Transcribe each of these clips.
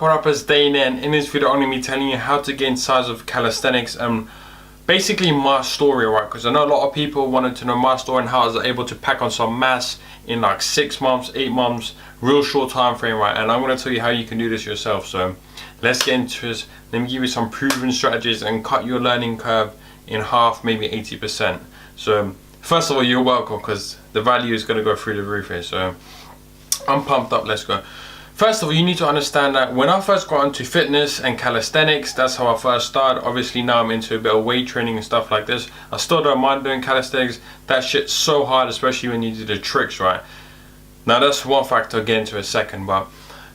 what up, it's Dane, and in this video I'm going to be telling you how to gain size with calisthenics and basically my story, right? Because I know a lot of people wanted to know my story and how I was able to pack on some mass in like 6 months, 8 months, real short time frame, right? And I'm going to tell you how you can do this yourself. So let's get into this. Let me give you some proven strategies and cut your learning curve in half, maybe 80%. So first of all, you're welcome, because the value is going to go through the roof here. So I'm pumped up, let's go. First of all, you need to understand that when I first got into fitness and calisthenics, that's how I first started. Obviously now I'm into a bit of weight training and stuff like this. I still don't mind doing calisthenics. That shit's so hard, especially when you do the tricks, right? Now that's one factor I'll get into in a second, but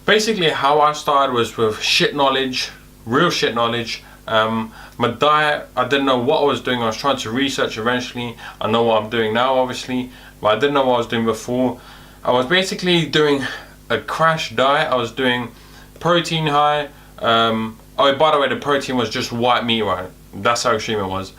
basically how I started was with shit knowledge, real shit knowledge. My diet, I didn't know what I was doing. I was trying to research eventually. I know what I'm doing now, obviously, but I didn't know what I was doing before. I was basically doing a crash diet. I was doing protein high. Oh, by the way, the protein was just white meat, right? That's how extreme it was.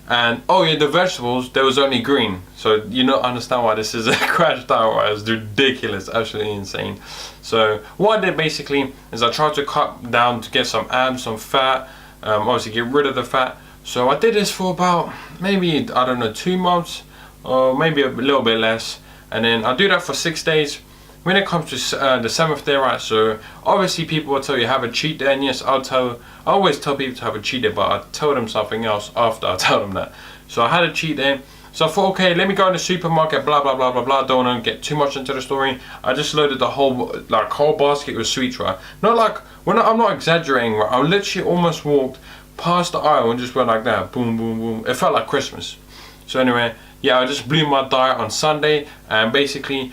And oh yeah, the vegetables, there was only green. So you don't understand why this is a crash diet, right? It's ridiculous, absolutely insane. So what I did basically is I tried to cut down to get some abs, some fat, obviously get rid of the fat. So I did this for about maybe, I don't know, 2 months or maybe a little bit less. And then I do that for 6 days. When it comes to the 7th day, right, so obviously people will tell you have a cheat day, and yes, I always tell people to have a cheat day, but I tell them something else after I tell them that. So I had a cheat day, so I thought, okay, let me go in the supermarket, blah blah blah blah blah. Don't want to get too much into the story. I just loaded the whole basket with sweets, right? Not like, I'm not exaggerating, right? I literally almost walked past the aisle and just went like that, boom boom boom. It felt like Christmas. So anyway, yeah, I just blew my diet on Sunday, and basically,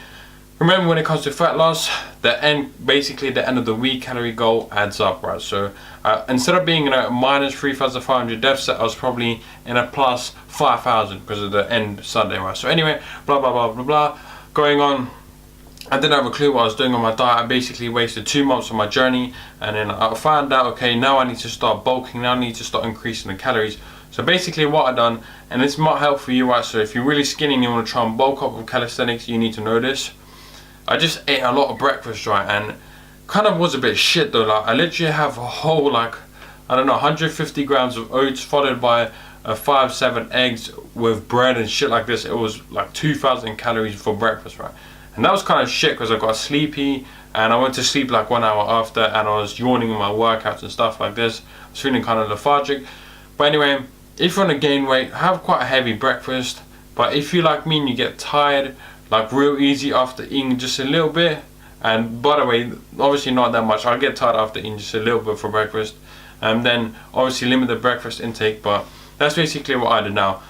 remember, when it comes to fat loss, basically the end of the week calorie goal adds up, right? So instead of being in a minus 3,500 deficit, I was probably in a plus 5,000 because of the end Sunday, right? So anyway, blah blah blah blah blah, going on. I didn't have a clue what I was doing on my diet. I basically wasted 2 months on my journey, and then I found out, okay, now I need to start bulking. Now I need to start increasing the calories. So basically what I done, and this might help for you, right? So if you're really skinny and you want to try and bulk up with calisthenics, you need to know this. I just ate a lot of breakfast, right, and kind of was a bit shit though. Like, I literally have a whole, like, I don't know, 150 grams of oats followed by 5-7 eggs with bread and shit like this. It was like 2,000 calories for breakfast, right? And that was kind of shit because I got sleepy and I went to sleep like 1 hour after, and I was yawning in my workouts and stuff like this. I was feeling kind of lethargic. But anyway, if you want to gain weight, have quite a heavy breakfast. But if you like me and you get tired, like real easy after eating just a little bit, and by the way, obviously not that much, I get tired after eating just a little bit for breakfast, and then obviously limit the breakfast intake. But that's basically what I did. Now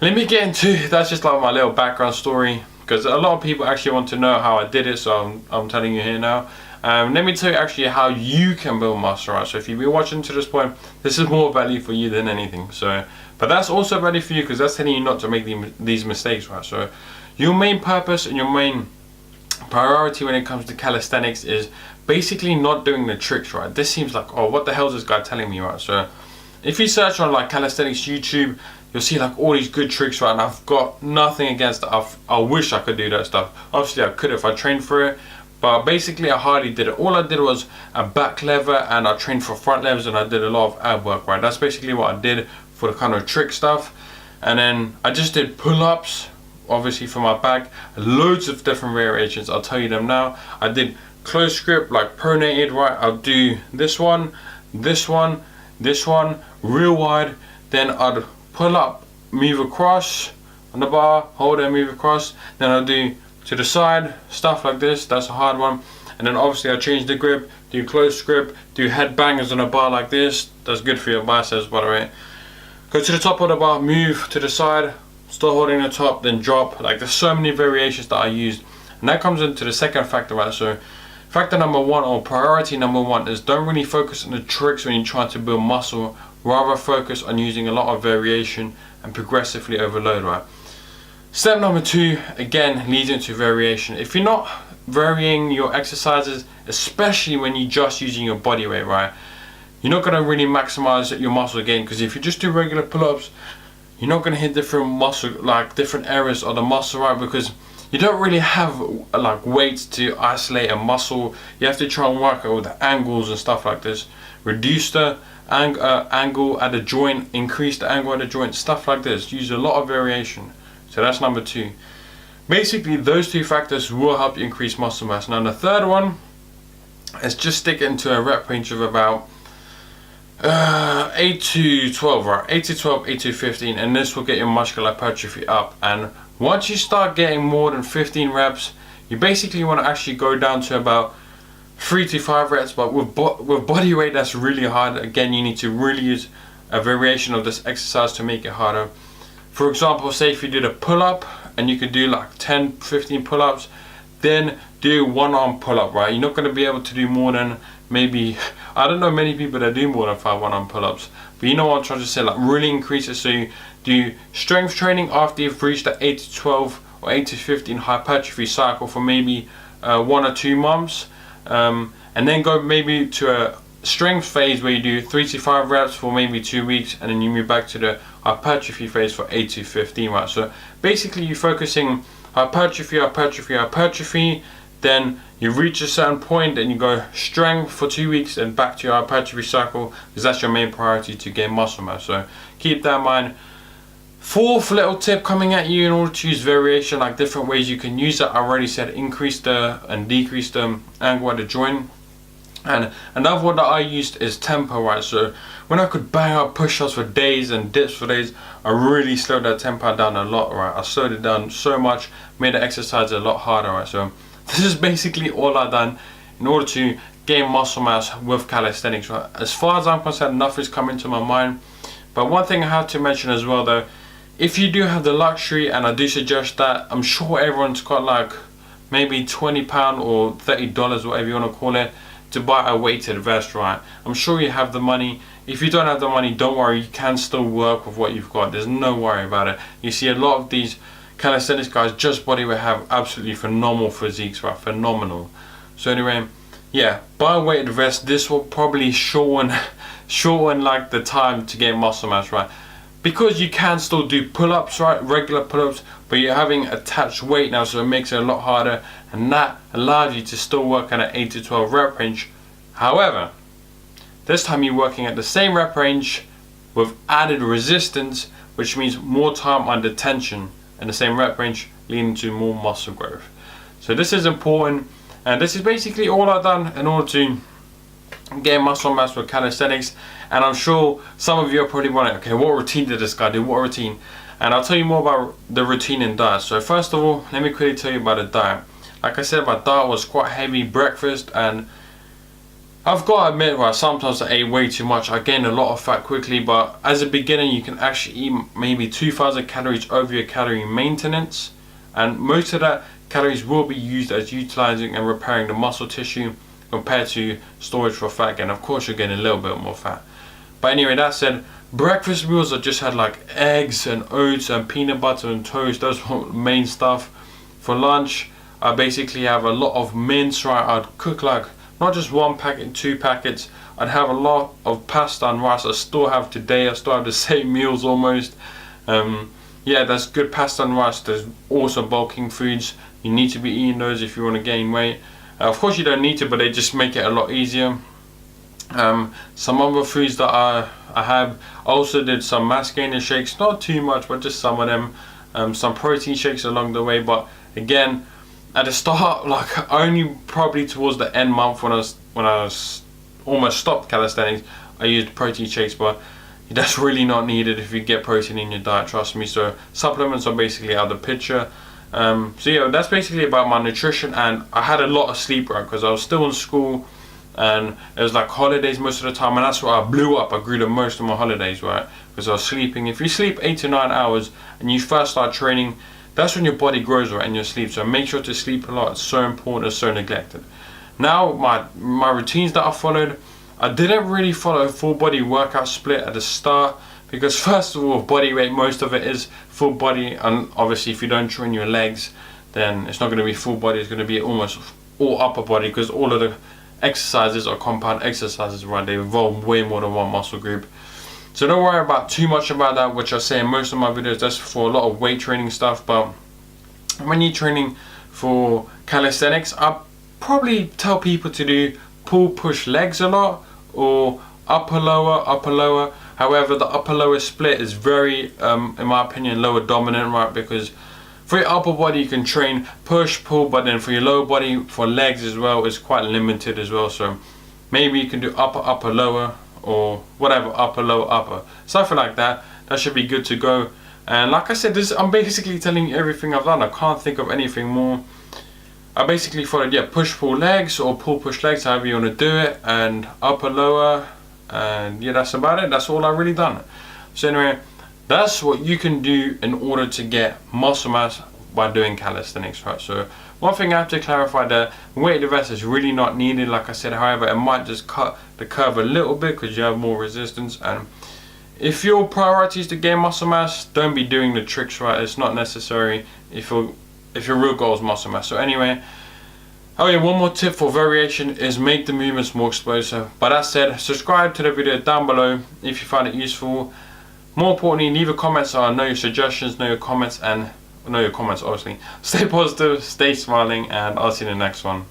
let me get into, that's just like my little background story, because a lot of people actually want to know how I did it, so I'm telling you here now. Let me tell you actually how you can build muscle, right? So if you've been watching to this point, this is more value for you than anything. So, but that's also value for you because that's telling you not to make these mistakes, right? So your main purpose and your main priority when it comes to calisthenics is basically not doing the tricks, right? This seems like, oh, what the hell is this guy telling me, right? So if you search on like calisthenics YouTube, you'll see like all these good tricks, right? And I've got nothing against that. I wish I could do that stuff. Obviously I could if I trained for it, but basically I hardly did it. All I did was a back lever, and I trained for front levers, and I did a lot of ab work, right? That's basically what I did for the kind of trick stuff. And then I just did pull-ups, obviously for my back, loads of different variations. I'll tell you them now. I did close grip, like pronated, right? I'll do this one, this one, this one, real wide. Then I'd pull up, move across on the bar, hold and move across. Then I'll do to the side, stuff like this. That's a hard one. And then obviously I change the grip, do close grip, do head bangers on a bar like this. That's good for your biceps, by the way. Go to the top of the bar, move to the side, still holding the top, then drop. Like, there's so many variations that I used, and that comes into the second factor, right? So factor number one, or priority number one, is don't really focus on the tricks when you're trying to build muscle, rather focus on using a lot of variation and progressively overload, right? Step number two, again, leads into variation. If you're not varying your exercises, especially when you're just using your body weight, right, you're not going to really maximize your muscle gain, because if you just do regular pull-ups, you're not going to hit different muscle, like different areas of the muscle, right? Because you don't really have like weights to isolate a muscle. You have to try and work out with the angles and stuff like this. Reduce the angle at the joint, increase the angle at the joint, stuff like this. Use a lot of variation. So that's number 2. Basically, those 2 factors will help you increase muscle mass. Now the third one is just stick into a rep range of about 8 to 12, right? 8 to 12, 8 to 15, and this will get your muscular hypertrophy up. And once you start getting more than 15 reps, you basically want to actually go down to about 3 to 5 reps. But with body weight, that's really hard. Again, you need to really use a variation of this exercise to make it harder. For example, say if you did a pull-up and you could do like 10, 15 pull-ups, then do 1 arm pull-up, right? You're not going to be able to do more than maybe, I don't know many people that do more than 5 1 arm pull-ups, but you know what I'm trying to say, like really increase it. So you do strength training after you've reached the 8 to 12 or 8 to 15 hypertrophy cycle for maybe 1 or 2 months, and then go maybe to a strength phase where you do 3 to 5 reps for maybe 2 weeks, and then you move back to the hypertrophy phase for 8 to 15, right? So basically you're focusing hypertrophy, hypertrophy, hypertrophy, then you reach a certain point and you go strength for 2 weeks and back to your hypertrophy cycle, because that's your main priority to gain muscle mass. So keep that in mind. 4th little tip coming at you in order to use variation, like different ways you can use it. I already said increase the and decrease the angle at the joint. And another one that I used is tempo, right? So when I could bang out push-ups for days and dips for days, I really slowed that tempo down a lot, right? I slowed it down so much, made the exercise a lot harder, right? So this is basically all I've done in order to gain muscle mass with calisthenics, right? As far as I'm concerned, nothing's coming to my mind. But one thing I have to mention as well though, if you do have the luxury, and I do suggest that, I'm sure everyone's got like maybe £20 or $30, whatever you want to call it, to buy a weighted vest, right? I'm sure you have the money. If you don't have the money, don't worry, you can still work with what you've got. There's no worry about it. You see a lot of these calisthenics guys, just bodyweight, have absolutely phenomenal physiques, right? Phenomenal. So anyway, yeah, buy a weighted vest. This will probably shorten like the time to gain muscle mass, right? Because you can still do pull-ups, right? Regular pull-ups, but you're having attached weight now, so it makes it a lot harder, and that allows you to still work at an 8 to 12 rep range. However, this time you're working at the same rep range with added resistance, which means more time under tension, and the same rep range leading to more muscle growth. So this is important, and this is basically all I've done in order to gain muscle mass with calisthenics. And I'm sure some of you are probably wondering, okay, what routine did this guy do? What routine? And I'll tell you more about the routine and diet. So first of all, let me quickly tell you about the diet. Like I said, my diet was quite heavy breakfast, and I've got to admit, right, sometimes I ate way too much. I gained a lot of fat quickly, but as a beginner, you can actually eat maybe 2,000 calories over your calorie maintenance, and most of that calories will be used as utilizing and repairing the muscle tissue compared to storage for fat gain. Of course, you're getting a little bit more fat. But anyway, that said, breakfast meals I just had like eggs and oats and peanut butter and toast. Those were the main stuff. For lunch, I basically have a lot of mince, right? I'd cook like not just 1 packet, 2 packets. I'd have a lot of pasta and rice. I still have today. I still have the same meals almost. Yeah, that's good pasta and rice. There's also bulking foods. You need to be eating those if you want to gain weight. Of course you don't need to, but they just make it a lot easier. Some other foods that I have, I also did some mass gainer shakes, not too much, but just some of them. Some protein shakes along the way, but again, at the start, like only probably towards the end month when I was almost stopped calisthenics, I used protein shakes, but that's really not needed if you get protein in your diet, trust me. So supplements are basically out of the picture. So yeah, that's basically about my nutrition. And I had a lot of sleep, right, because I was still in school, and it was like holidays most of the time, and that's where I blew up. I grew the most of my holidays, right, because I was sleeping. If you sleep 8 to 9 hours and you first start training, that's when your body grows, right, in your sleep. So make sure to sleep a lot. It's so important, it's so neglected. Now my routines that I followed, I didn't really follow a full body workout split at the start, because first of all, body weight, most of it is full body, and obviously if you don't train your legs, then it's not going to be full body. It's going to be almost all upper body, because all of the exercises are compound exercises, right? They involve way more than one muscle group. So don't worry about too much about that, which I say in most of my videos. That's for a lot of weight training stuff. But when you're training for calisthenics, I probably tell people to do pull push legs a lot, or upper lower. However, the upper lower split is very in my opinion lower dominant, right? Because for your upper body you can train push pull, but then for your lower body, for legs as well, it's quite limited as well. So maybe you can do upper lower, or whatever, upper lower upper, something like that. That should be good to go. And like I said, I'm basically telling you everything I've done. I can't think of anything more. I basically followed, push pull legs, or pull push legs, however you want to do it, and upper lower, and yeah, that's about it. That's all I've really done. So anyway, that's what you can do in order to get muscle mass by doing calisthenics, right? So one thing I have to clarify, the weighted vest is really not needed, like I said. However, it might just cut the curve a little bit because you have more resistance. And if your priority is to gain muscle mass, don't be doing the tricks, right? It's not necessary if your real goal is muscle mass. So anyway, oh yeah, one more tip for variation is make the movements more explosive. But that said, subscribe to the video down below if you find it useful. More importantly, leave a comment so I know your suggestions, know your comments, obviously. Stay positive, stay smiling, and I'll see you in the next one.